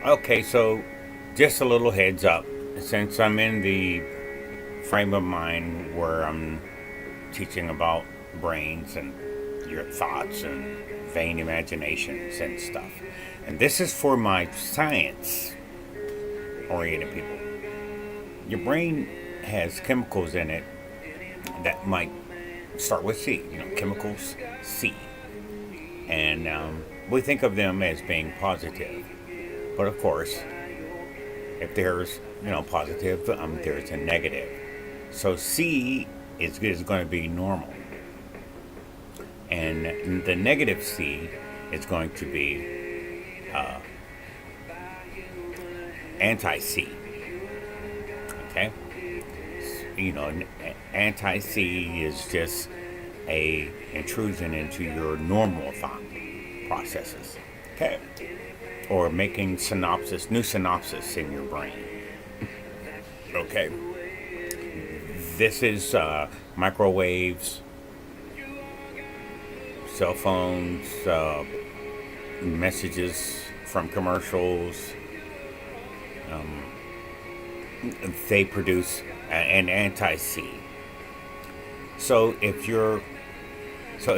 Okay, so just a little heads up. Since I'm in the frame of mind where I'm teaching about brains and your thoughts and vain imaginations and stuff, and this is for my science oriented people. Your brain has chemicals in it that might start with C, chemicals C. And we think of them as being positive. But of course, if there's positive, there's a negative. So C is going to be normal, and the negative C is going to be anti C. Okay, anti C is just a intrusion into your normal thought processes. Okay, or making new synopsis in your brain. Okay, this is microwaves, cell phones, messages from commercials. They produce an anti-C. So if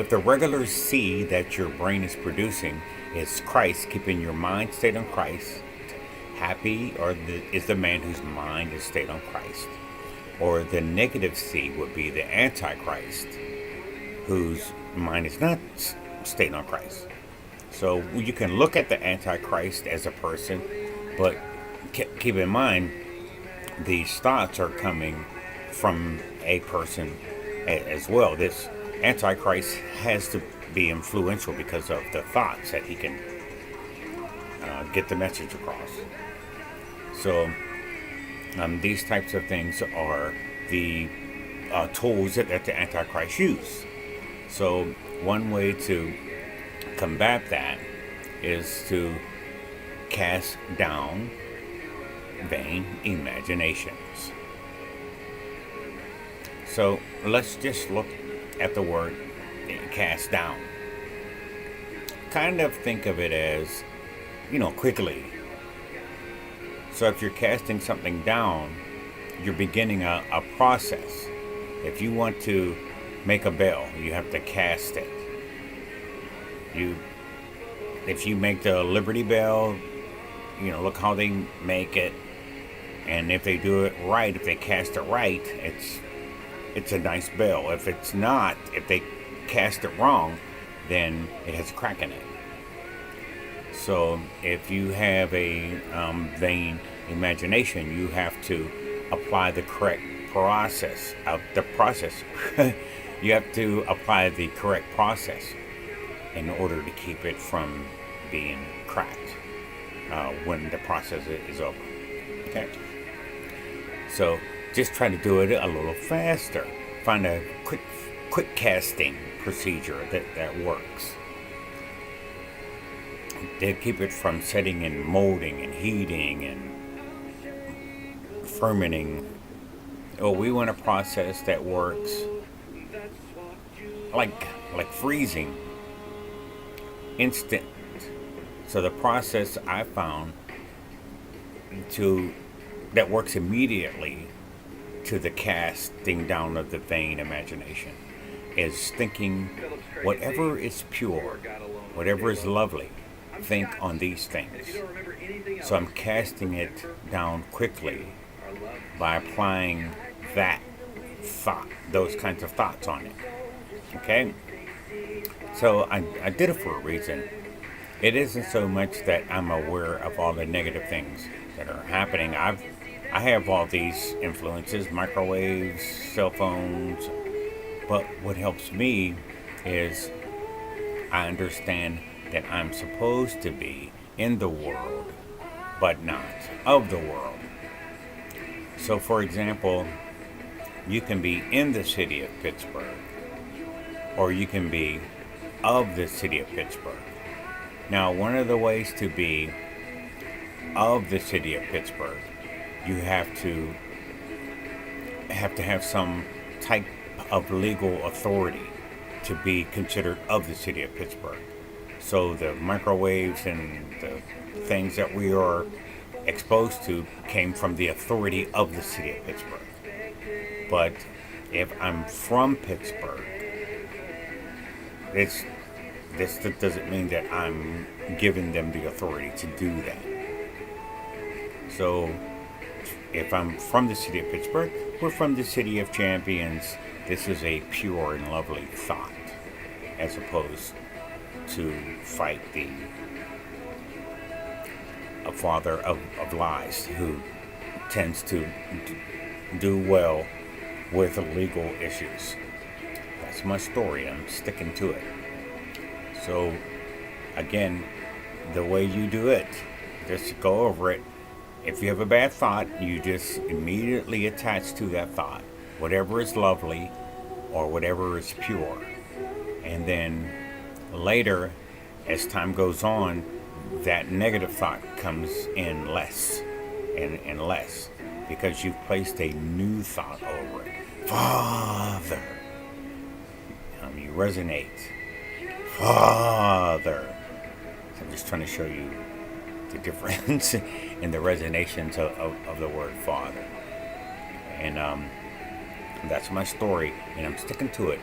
the regular C that your brain is producing is Christ, keeping your mind stayed on Christ, happy is the man whose mind is stayed on Christ. Or the negative C would be the Antichrist, whose mind is not stayed on Christ. So you can look at the Antichrist as a person, but keep in mind these thoughts are coming from a person as well. This Antichrist has to be influential because of the thoughts that he can get the message across. So these types of things are the tools that the Antichrist use. So one way to combat that is to cast down vain imaginations. So let's just look at the word cast down. Kind of think of it as, quickly. So if you're casting something down, you're beginning a process. If you want to make a bell, you have to cast it. If you make the Liberty Bell, look how they make it. And if they do it right, if they cast it right, it's a nice bell. If it's not, if they cast it wrong, then it has a crack in it. So if you have a vain imagination, you have to apply the correct process of the process. You have to apply the correct process in order to keep it from being cracked when the process is over. Okay. So just try to do it a little faster. Find a quick casting procedure that works. To keep it from setting and molding and heating and fermenting. Oh, we want a process that works like freezing, instant. So the process I found that works immediately to the casting down of the vain imagination is thinking whatever is pure, whatever is lovely, think on these things. So I'm casting it down quickly by applying that thought, those kinds of thoughts on it. Okay? So I did it for a reason. It isn't so much that I'm aware of all the negative things that are happening. I have all these influences, microwaves, cell phones, but what helps me is I understand that I'm supposed to be in the world, but not of the world. So, for example, you can be in the city of Pittsburgh, or you can be of the city of Pittsburgh. Now, one of the ways to be of the city of Pittsburgh, you have to have some type of legal authority to be considered of the city of Pittsburgh. So the microwaves and the things that we are exposed to came from the authority of the city of Pittsburgh. But if I'm from Pittsburgh, it's this doesn't mean that I'm giving them the authority to do that. So if I'm from the city of Pittsburgh, we're from the city of champions. This is a pure and lovely thought, as opposed to fight the a father of lies who tends to do well with legal issues. That's my story. I'm sticking to it. So, again, the way you do it, just go over it. If you have a bad thought, you just immediately attach to that thought whatever is lovely or whatever is pure. And then later, as time goes on, that negative thought comes in less and less because you've placed a new thought over it. Father. You resonate. Father. So I'm just trying to show you the difference in the resonations of the word Father. And that's my story, and I'm sticking to it.